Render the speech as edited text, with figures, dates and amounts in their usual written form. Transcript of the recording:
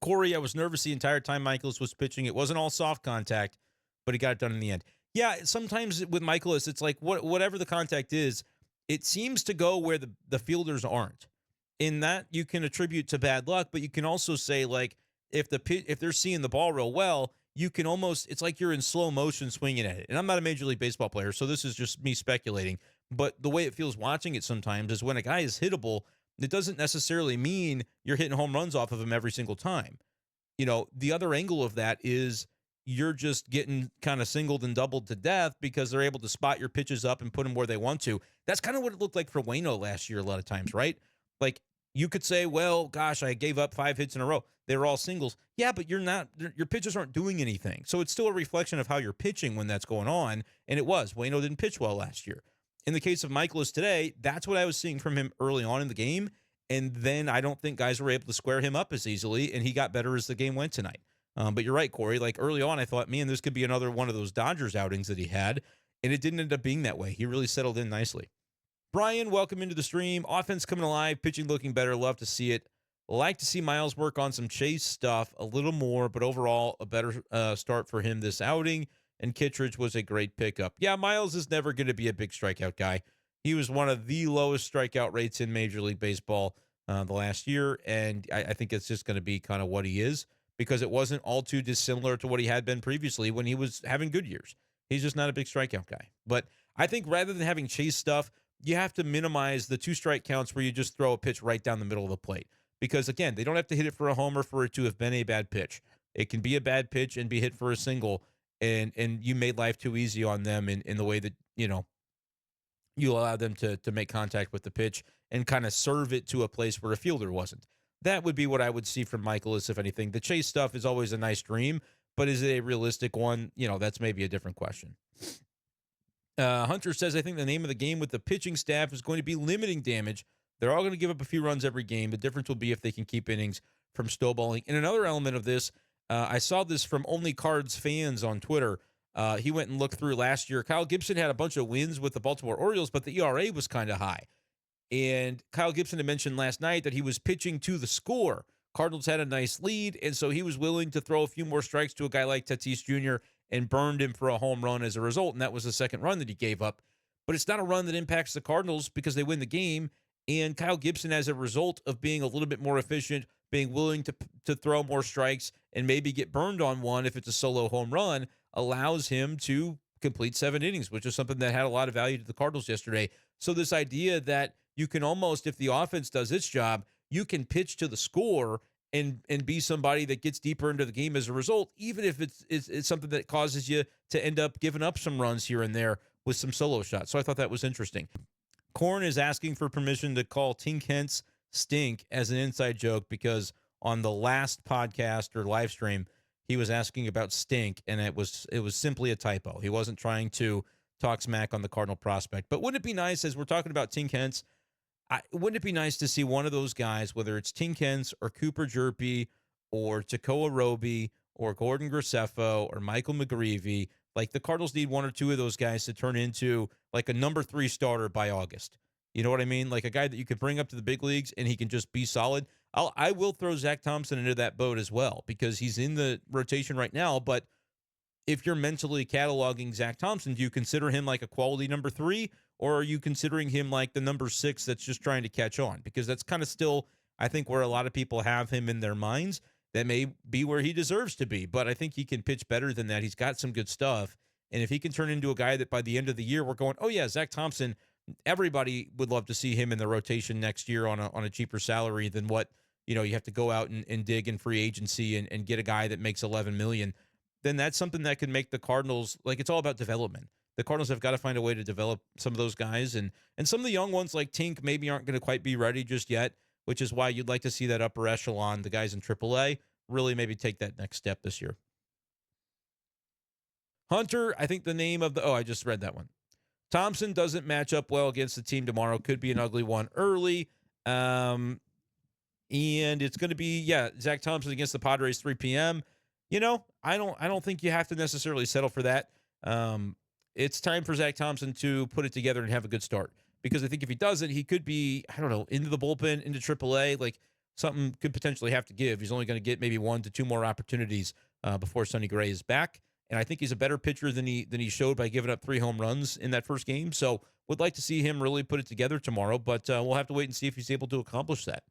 Corey, I was nervous the entire time Mikolas was pitching. It wasn't all soft contact, but he got it done in the end. Yeah, sometimes with Mikolas, it's like whatever the contact is, it seems to go where the fielders aren't. In that you can attribute to bad luck, but you can also say like if they're seeing the ball real well, you can almost it's like you're in slow motion swinging at it. And I'm not a Major League Baseball player, so this is just me speculating. But the way it feels watching it sometimes is when a guy is hittable, it doesn't necessarily mean you're hitting home runs off of him every single time. The other angle of that is you're just getting kind of singled and doubled to death because they're able to spot your pitches up and put them where they want to. That's kind of what it looked like for Waino last year a lot of times, right? Like you could say, well, gosh, I gave up 5 hits in a row. They were all singles. Yeah, but your pitches aren't doing anything. So it's still a reflection of how you're pitching when that's going on. And it was. Waino didn't pitch well last year. In the case of Mikolas today, that's what I was seeing from him early on in the game. And then I don't think guys were able to square him up as easily, and he got better as the game went tonight. But you're right, Corey. Like early on, I thought, man, this could be another one of those Dodgers outings that he had, and it didn't end up being that way. He really settled in nicely. Brian, welcome into the stream. Offense coming alive, pitching looking better. Love to see it. Like to see Miles work on some chase stuff a little more, but overall, a better start for him this outing. And Kittredge was a great pickup. Yeah, Miles is never going to be a big strikeout guy. He was one of the lowest strikeout rates in Major League Baseball the last year, and I think it's just going to be kind of what he is because it wasn't all too dissimilar to what he had been previously when he was having good years. He's just not a big strikeout guy. But I think rather than having chase stuff, you have to minimize the 2 strike counts where you just throw a pitch right down the middle of the plate. Because, again, they don't have to hit it for a homer for it to have been a bad pitch. It can be a bad pitch and be hit for a single, and you made life too easy on them in the way that, you allow them to make contact with the pitch and kind of serve it to a place where a fielder wasn't. That would be what I would see from Mikolas, if anything. The chase stuff is always a nice dream, but is it a realistic one? That's maybe a different question. Hunter says, I think the name of the game with the pitching staff is going to be limiting damage. They're all going to give up a few runs every game. The difference will be if they can keep innings from snowballing. And another element of this, I saw this from Only Cards fans on Twitter. He went and looked through last year. Kyle Gibson had a bunch of wins with the Baltimore Orioles, but the ERA was kind of high. And Kyle Gibson had mentioned last night that he was pitching to the score. Cardinals had a nice lead, and so he was willing to throw a few more strikes to a guy like Tatis Jr. and burned him for a home run as a result, and that was the second run that he gave up. But it's not a run that impacts the Cardinals because they win the game, and Kyle Gibson, as a result of being a little bit more efficient, being willing to throw more strikes and maybe get burned on one if it's a solo home run, allows him to complete 7 innings, which is something that had a lot of value to the Cardinals yesterday. So this idea that you can almost, if the offense does its job, you can pitch to the score and be somebody that gets deeper into the game as a result, even if it's something that causes you to end up giving up some runs here and there with some solo shots. So I thought that was interesting. Korn is asking for permission to call Tink Kent's stink as an inside joke because on the last podcast or live stream, he was asking about stink, and it was simply a typo. He wasn't trying to talk smack on the Cardinal prospect. But wouldn't it be nice, as we're talking about Tink Kent's, wouldn't it be nice to see one of those guys, whether it's Tink Kent's or Cooper Jerpy or Tekoa Roby or Gordon Graceffo or Michael McGreevy, like the Cardinals need 1 or 2 of those guys to turn into like a number 3 starter by August. You know what I mean? Like a guy that you can bring up to the big leagues and he can just be solid. I will throw Zack Thompson into that boat as well because he's in the rotation right now. But if you're mentally cataloging Zack Thompson, do you consider him like a quality number 3, or are you considering him like the number 6 that's just trying to catch on? Because that's kind of still, I think, where a lot of people have him in their minds. That may be where he deserves to be, but I think he can pitch better than that. He's got some good stuff. And if he can turn into a guy that by the end of the year, we're going, oh yeah, Zack Thompson, everybody would love to see him in the rotation next year on a cheaper salary than what, you have to go out and dig in free agency and get a guy that makes $11 million. Then that's something that can make the Cardinals, like, it's all about development. The Cardinals have got to find a way to develop some of those guys. And some of the young ones like Tink maybe aren't going to quite be ready just yet, which is why you'd like to see that upper echelon, the guys in AAA, really maybe take that next step this year. Hunter, I think the name of I just read that one. Thompson doesn't match up well against the team tomorrow. Could be an ugly one early. And it's going to be, Zack Thompson against the Padres, 3 p.m. I don't think you have to necessarily settle for that. It's time for Zack Thompson to put it together and have a good start. Because I think if he doesn't, he could be, into the bullpen, into AAA. Like, something could potentially have to give. He's only going to get maybe 1 to 2 more opportunities before Sonny Gray is back. And I think he's a better pitcher than he showed by giving up 3 home runs in that first game. So would like to see him really put it together tomorrow, but we'll have to wait and see if he's able to accomplish that.